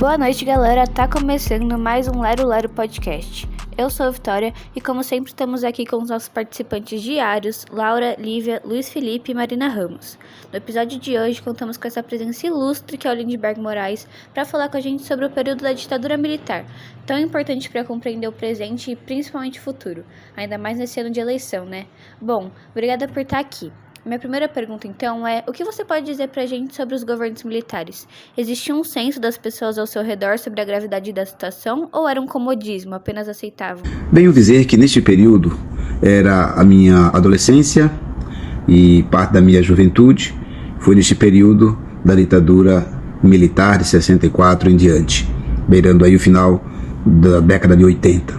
Boa noite, galera. Tá começando mais um Lero Lero Podcast. Eu sou a Vitória e, como sempre, estamos aqui com os nossos participantes diários, Laura, Lívia, Luiz Felipe e Marina Ramos. No episódio de hoje, contamos com essa presença ilustre que é o Lindbergh Moraes para falar com a gente sobre o período da ditadura militar, tão importante para compreender o presente e principalmente o futuro, ainda mais nesse ano de eleição, né? Bom, obrigada por estar aqui. Minha primeira pergunta, então, é: o que você pode dizer pra gente sobre os governos militares? Existia um senso das pessoas ao seu redor sobre a gravidade da situação ou era um comodismo, apenas aceitavam? Venho dizer que neste período era a minha adolescência e parte da minha juventude. Foi neste período da ditadura militar de 64 em diante, beirando aí o final da década de 80.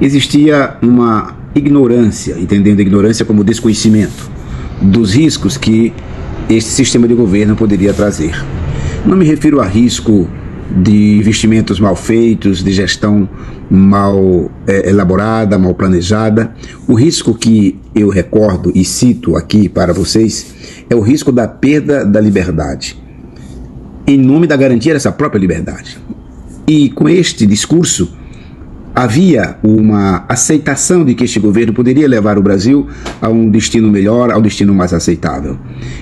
Existia uma ignorância, entendendo a ignorância como desconhecimento dos riscos que esse sistema de governo poderia trazer. Não me refiro a risco de investimentos mal feitos, de gestão mal elaborada, mal planejada. O risco que eu recordo e cito aqui para vocês é o risco da perda da liberdade, em nome da garantia dessa própria liberdade. E com este discurso, havia uma aceitação de que este governo poderia levar o Brasil a um destino melhor, ao destino mais aceitável.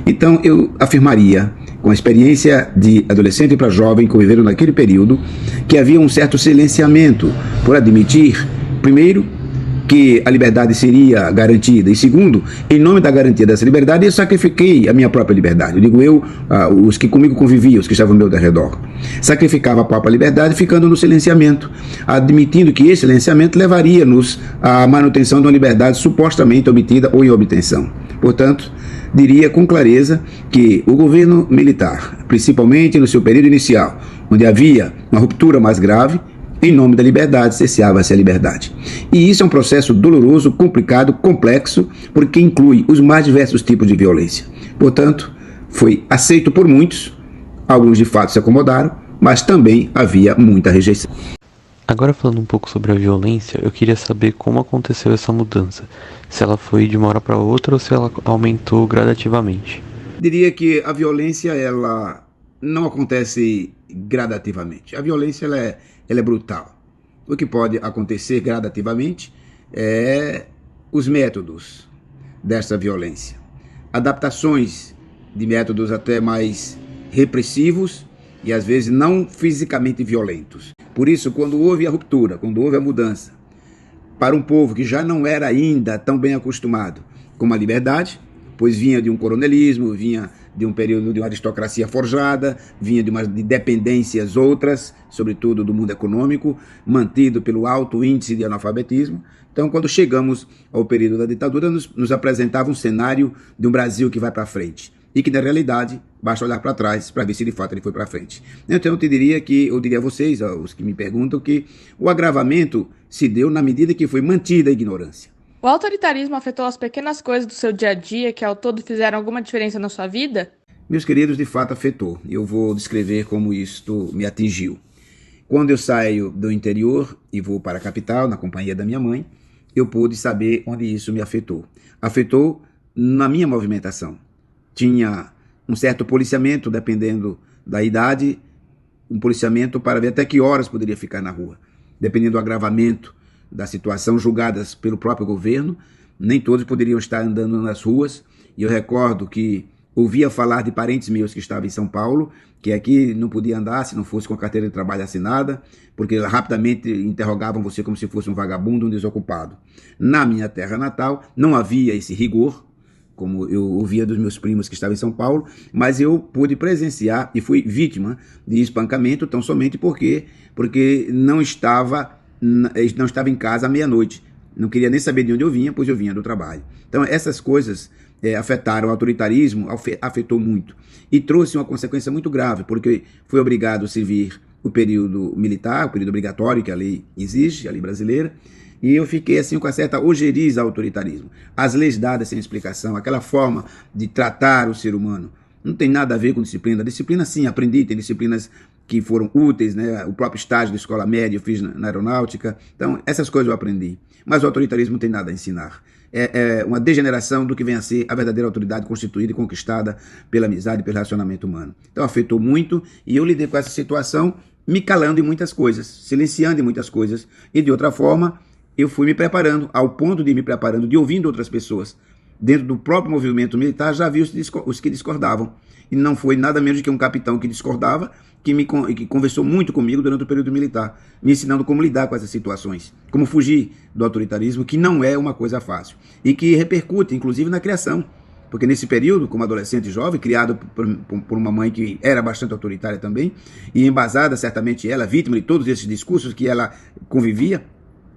Então eu afirmaria, com a experiência de adolescente para jovem que viveram naquele período, que havia um certo silenciamento por admitir, primeiro, que a liberdade seria garantida, e segundo, em nome da garantia dessa liberdade, eu sacrifiquei a minha própria liberdade. Eu digo eu, os que comigo conviviam, os que estavam ao meu redor. Sacrificava a própria liberdade ficando no silenciamento, admitindo que esse silenciamento levaria-nos à manutenção de uma liberdade supostamente obtida ou em obtenção. Portanto, diria com clareza que o governo militar, principalmente no seu período inicial, onde havia uma ruptura mais grave, em nome da liberdade, cessava-se a liberdade. E isso é um processo doloroso, complicado, complexo, porque inclui os mais diversos tipos de violência. Portanto, foi aceito por muitos, alguns de fato se acomodaram, mas também havia muita rejeição. Agora, falando um pouco sobre a violência, eu queria saber como aconteceu essa mudança. Se ela foi de uma hora para outra ou se ela aumentou gradativamente. Diria que a violência ela não acontece gradativamente. A violência ela é brutal. O que pode acontecer gradativamente é os métodos dessa violência. Adaptações de métodos até mais repressivos e às vezes não fisicamente violentos. Por isso, quando houve a ruptura, quando houve a mudança, para um povo que já não era ainda tão bem acostumado com a liberdade, pois vinha de um coronelismo, vinha de um período de uma aristocracia forjada, vinha de dependências outras, sobretudo do mundo econômico, mantido pelo alto índice de analfabetismo. Então, quando chegamos ao período da ditadura, nos apresentava um cenário de um Brasil que vai para frente. E que, na realidade, basta olhar para trás para ver se de fato ele foi para frente. Então, eu diria a vocês, os que me perguntam, que o agravamento se deu na medida que foi mantida a ignorância. O autoritarismo afetou as pequenas coisas do seu dia a dia que ao todo fizeram alguma diferença na sua vida? Meus queridos, de fato afetou. Eu vou descrever como isto me atingiu. Quando eu saio do interior e vou para a capital, na companhia da minha mãe, eu pude saber onde isso me afetou. Afetou na minha movimentação. Tinha um certo policiamento, dependendo da idade, um policiamento para ver até que horas poderia ficar na rua. Dependendo do agravamento da situação, julgadas pelo próprio governo, nem todos poderiam estar andando nas ruas. E eu recordo que ouvia falar de parentes meus que estavam em São Paulo, que aqui não podia andar se não fosse com a carteira de trabalho assinada, porque rapidamente interrogavam você como se fosse um vagabundo, um desocupado. Na minha terra natal não havia esse rigor, como eu ouvia dos meus primos que estavam em São Paulo, mas eu pude presenciar e fui vítima de espancamento tão somente porque não estava em casa à meia-noite. Não queria nem saber de onde eu vinha, pois eu vinha do trabalho. Então essas coisas afetaram o autoritarismo, afetou muito. E trouxe uma consequência muito grave, porque fui obrigado a servir o período militar, o período obrigatório que a lei exige, a lei brasileira, e eu fiquei assim com uma certa ojeriza ao autoritarismo. As leis dadas sem explicação, aquela forma de tratar o ser humano, não tem nada a ver com disciplina. Disciplina, sim, aprendi, tem disciplinas que foram úteis, né? O próprio estágio da escola média eu fiz na aeronáutica. Então, essas coisas eu aprendi. Mas o autoritarismo não tem nada a ensinar. É uma degeneração do que vem a ser a verdadeira autoridade constituída e conquistada pela amizade e pelo relacionamento humano. Então, afetou muito e eu lidei com essa situação me calando em muitas coisas, silenciando em muitas coisas, e de outra forma eu fui me preparando, ao ponto de me preparando, de ouvindo outras pessoas. Dentro do próprio movimento militar já havia os que discordavam, e não foi nada menos que um capitão que discordava, que conversou muito comigo durante o período militar, me ensinando como lidar com essas situações, como fugir do autoritarismo, que não é uma coisa fácil, e que repercute inclusive na criação. Porque nesse período, como adolescente e jovem, criado por uma mãe que era bastante autoritária também, e embasada certamente ela, vítima de todos esses discursos que ela convivia,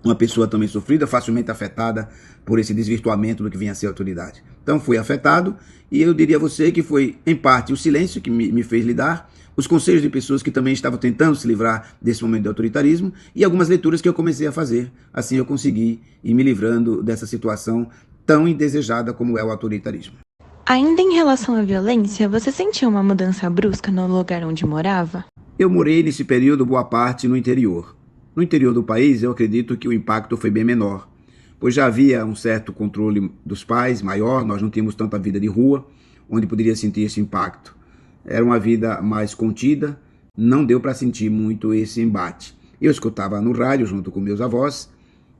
uma pessoa também sofrida, facilmente afetada por esse desvirtuamento do que vinha a ser a autoridade. Então fui afetado, e eu diria a você que foi, em parte, o silêncio que me fez lidar, os conselhos de pessoas que também estavam tentando se livrar desse momento de autoritarismo, e algumas leituras que eu comecei a fazer. Assim eu consegui ir me livrando dessa situação tão indesejada como é o autoritarismo. Ainda em relação à violência, você sentiu uma mudança brusca no lugar onde morava? Eu morei nesse período boa parte no interior. No interior do país, eu acredito que o impacto foi bem menor, pois já havia um certo controle dos pais maior, nós não tínhamos tanta vida de rua, onde poderia sentir esse impacto. Era uma vida mais contida, não deu para sentir muito esse embate. Eu escutava no rádio junto com meus avós,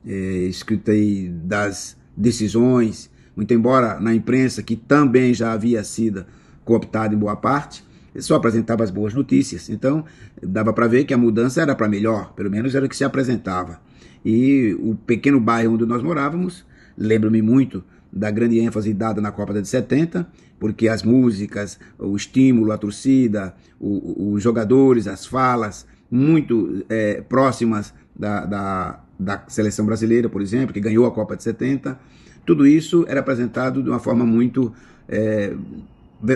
escutei das decisões, muito embora na imprensa, que também já havia sido cooptada em boa parte, só apresentava as boas notícias. Então, dava para ver que a mudança era para melhor, pelo menos era o que se apresentava. E o pequeno bairro onde nós morávamos, lembro-me muito da grande ênfase dada na Copa de 70, porque as músicas, o estímulo, a torcida, os jogadores, as falas, muito próximas da seleção brasileira, por exemplo, que ganhou a Copa de 70, tudo isso era apresentado de uma forma muito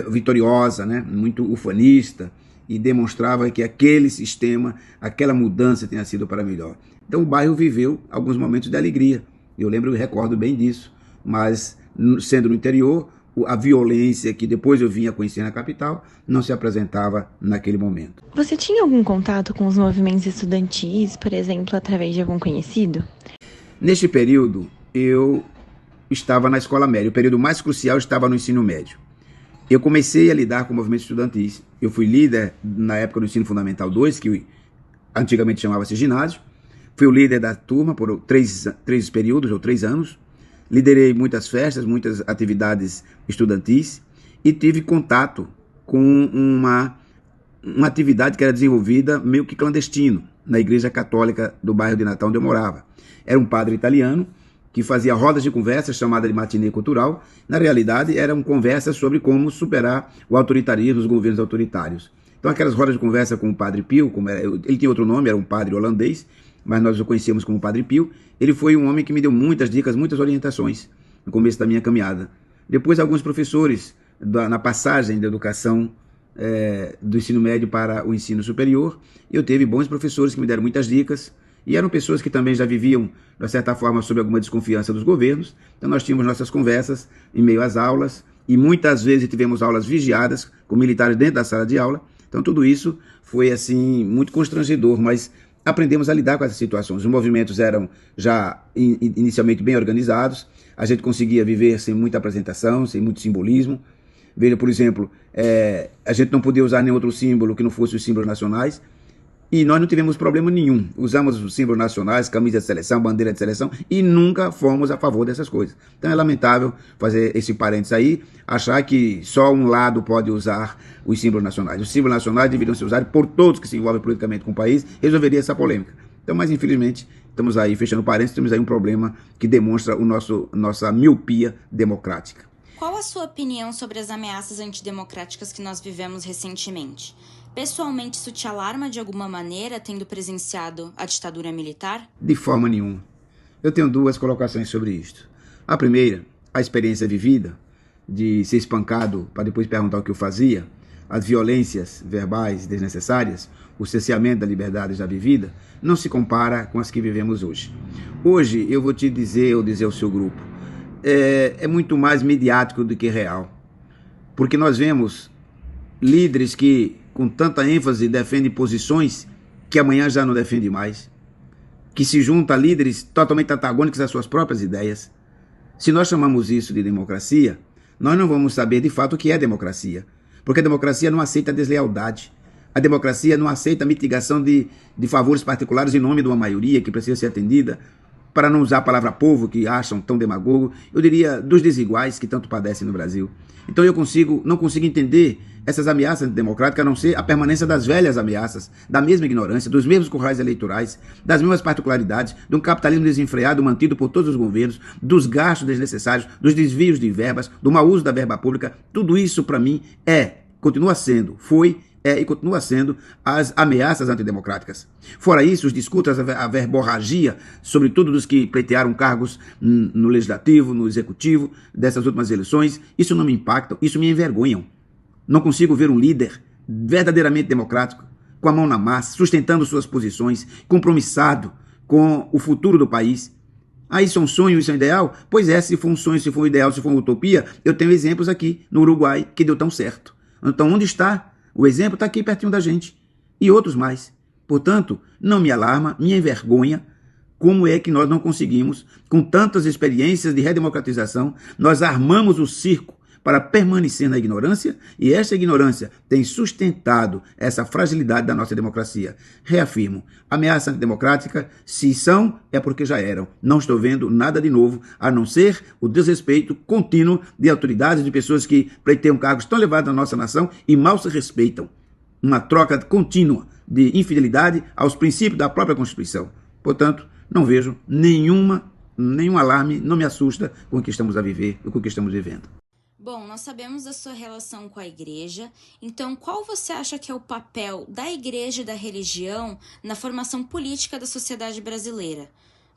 vitoriosa, né? Muito ufanista, e demonstrava que aquele sistema, aquela mudança tinha sido para melhor. Então o bairro viveu alguns momentos de alegria, eu lembro e recordo bem disso, mas sendo no interior, a violência que depois eu vinha conhecer na capital não se apresentava naquele momento. Você tinha algum contato com os movimentos estudantis, por exemplo, através de algum conhecido? Neste período, eu estava na escola média, o período mais crucial estava no ensino médio. Eu comecei a lidar com movimentos estudantis. Eu fui líder na época do ensino fundamental 2, que antigamente chamava-se ginásio. Fui o líder da turma por três períodos, ou 3 anos. Liderei muitas festas, muitas atividades estudantis e tive contato com uma atividade que era desenvolvida meio que clandestino na Igreja Católica do bairro de Natal onde eu morava. Era um padre italiano que fazia rodas de conversa chamada de matinê cultural. Na realidade, eram conversas sobre como superar o autoritarismo, os governos autoritários. Então, aquelas rodas de conversa com o Padre Pio, ele tinha outro nome, era um padre holandês, mas nós o conhecíamos como Padre Pio. Ele foi um homem que me deu muitas dicas, muitas orientações no começo da minha caminhada. Depois, alguns professores, na passagem da educação do ensino médio para o ensino superior, eu tive bons professores que me deram muitas dicas, e eram pessoas que também já viviam, de certa forma, sob alguma desconfiança dos governos. Então nós tínhamos nossas conversas em meio às aulas, e muitas vezes tivemos aulas vigiadas, com militares dentro da sala de aula. Então tudo isso foi assim muito constrangedor, mas aprendemos a lidar com essas situações. Os movimentos eram já inicialmente bem organizados, a gente conseguia viver sem muita apresentação, sem muito simbolismo. Veja, por exemplo, a gente não podia usar nenhum outro símbolo que não fosse os símbolos nacionais, e nós não tivemos problema nenhum. Usamos os símbolos nacionais, camisa de seleção, bandeira de seleção, e nunca fomos a favor dessas coisas. Então é lamentável fazer esse parênteses aí, achar que só um lado pode usar os símbolos nacionais. Os símbolos nacionais deveriam ser usados por todos que se envolvem politicamente com o país, resolveria essa polêmica. Então, mas infelizmente, estamos aí, fechando parênteses, temos aí um problema que demonstra nossa miopia democrática. Qual a sua opinião sobre as ameaças antidemocráticas que nós vivemos recentemente? Pessoalmente, isso te alarma de alguma maneira, tendo presenciado a ditadura militar? De forma nenhuma. Eu tenho 2 colocações sobre isto. A primeira, a experiência vivida, de ser espancado para depois perguntar o que eu fazia, as violências verbais desnecessárias, o cerceamento da liberdade já vivida, não se compara com as que vivemos hoje. Hoje, eu vou te dizer, ou dizer ao seu grupo, é muito mais midiático do que real. Porque nós vemos líderes que, com tanta ênfase, defendem posições que amanhã já não defendem mais, que se juntam a líderes totalmente antagônicos às suas próprias ideias. Se nós chamamos isso de democracia, nós não vamos saber de fato o que é democracia, porque a democracia não aceita a deslealdade. A democracia não aceita a mitigação de favores particulares em nome de uma maioria que precisa ser atendida, para não usar a palavra povo, que acham tão demagogo, eu diria dos desiguais que tanto padecem no Brasil. Então eu não consigo entender essas ameaças antidemocráticas, a não ser a permanência das velhas ameaças, da mesma ignorância, dos mesmos currais eleitorais, das mesmas particularidades, de um capitalismo desenfreado mantido por todos os governos, dos gastos desnecessários, dos desvios de verbas, do mau uso da verba pública. Tudo isso, para mim, continua sendo, e continua sendo as ameaças antidemocráticas. Fora isso, os discursos, a verborragia, sobretudo dos que pleitearam cargos no legislativo, no executivo, dessas últimas eleições, isso não me impacta, isso me envergonham. Não consigo ver um líder verdadeiramente democrático, com a mão na massa, sustentando suas posições, compromissado com o futuro do país. Isso é um sonho, isso é um ideal? Pois se for um sonho, se for um ideal, se for uma utopia, eu tenho exemplos aqui no Uruguai que deu tão certo. Então, onde está? O exemplo está aqui pertinho da gente. E outros mais. Portanto, não me alarma, me envergonha como é que nós não conseguimos, com tantas experiências de redemocratização, nós armamos o circo para permanecer na ignorância, e esta ignorância tem sustentado essa fragilidade da nossa democracia. Reafirmo, ameaça antidemocrática, se são, é porque já eram. Não estou vendo nada de novo, a não ser o desrespeito contínuo de autoridades, de pessoas que pleiteiam cargos tão elevados na nossa nação e mal se respeitam. Uma troca contínua de infidelidade aos princípios da própria Constituição. Portanto, não vejo nenhum alarme, não me assusta com o que estamos a viver e com o que estamos vivendo. Bom, nós sabemos da sua relação com a igreja, então qual você acha que é o papel da igreja e da religião na formação política da sociedade brasileira?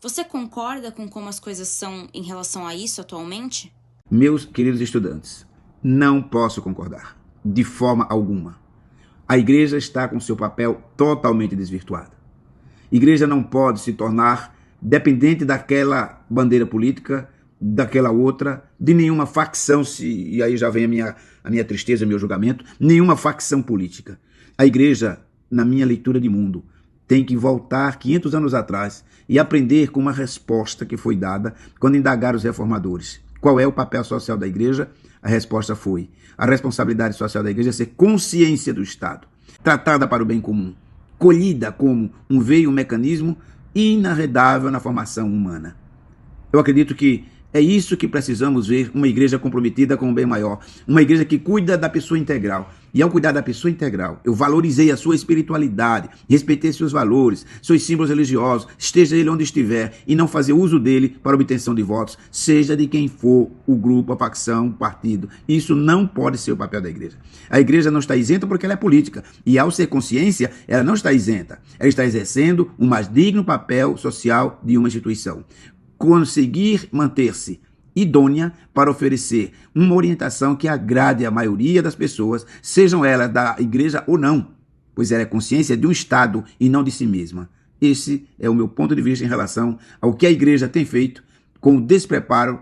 Você concorda com como as coisas são em relação a isso atualmente? Meus queridos estudantes, não posso concordar, de forma alguma. A igreja está com seu papel totalmente desvirtuado. A igreja não pode se tornar dependente daquela bandeira política, daquela outra, de nenhuma facção, e aí já vem a minha tristeza, meu julgamento, nenhuma facção política. A igreja, na minha leitura de mundo, tem que voltar 500 anos atrás e aprender com uma resposta que foi dada quando indagaram os reformadores. Qual é o papel social da igreja? A resposta foi: a responsabilidade social da igreja é ser consciência do Estado, tratada para o bem comum, colhida como um veio, um mecanismo inarredável na formação humana. Eu acredito que é isso que precisamos ver, uma igreja comprometida com o bem maior, uma igreja que cuida da pessoa integral. E ao cuidar da pessoa integral, eu valorizei a sua espiritualidade, respeitei seus valores, seus símbolos religiosos, esteja ele onde estiver, e não fazer uso dele para obtenção de votos, seja de quem for o grupo, a facção, o partido. Isso não pode ser o papel da igreja. A igreja não está isenta porque ela é política, e ao ser consciência, ela não está isenta. Ela está exercendo um mais digno papel social de uma instituição. Conseguir manter-se idônea para oferecer uma orientação que agrade a maioria das pessoas, sejam elas da igreja ou não, pois ela é consciência de um Estado e não de si mesma. Esse é o meu ponto de vista em relação ao que a igreja tem feito com o despreparo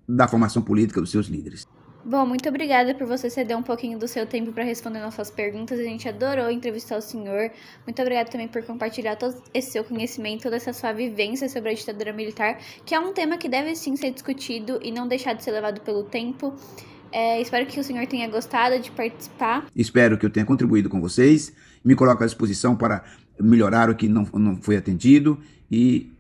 da formação política dos seus líderes. Bom, muito obrigada por você ceder um pouquinho do seu tempo para responder nossas perguntas. A gente adorou entrevistar o senhor. Muito obrigada também por compartilhar todo esse seu conhecimento, toda essa sua vivência sobre a ditadura militar, que é um tema que deve sim ser discutido e não deixar de ser levado pelo tempo. Espero que o senhor tenha gostado de participar. Espero que eu tenha contribuído com vocês. Me coloco à disposição para melhorar o que não foi atendido e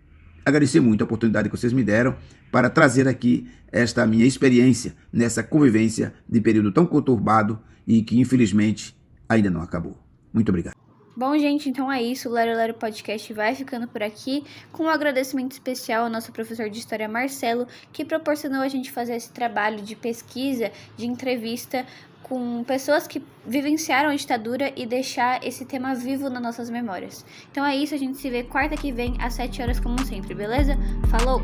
agradecer muito a oportunidade que vocês me deram para trazer aqui esta minha experiência nessa convivência de período tão conturbado e que, infelizmente, ainda não acabou. Muito obrigado. Bom, gente, então é isso. O Lero Lero Podcast vai ficando por aqui, com um agradecimento especial ao nosso professor de História, Marcelo, que proporcionou a gente fazer esse trabalho de pesquisa, de entrevista com pessoas que vivenciaram a ditadura e deixar esse tema vivo nas nossas memórias. Então é isso, a gente se vê quarta que vem, às 7 horas, como sempre, beleza? Falou!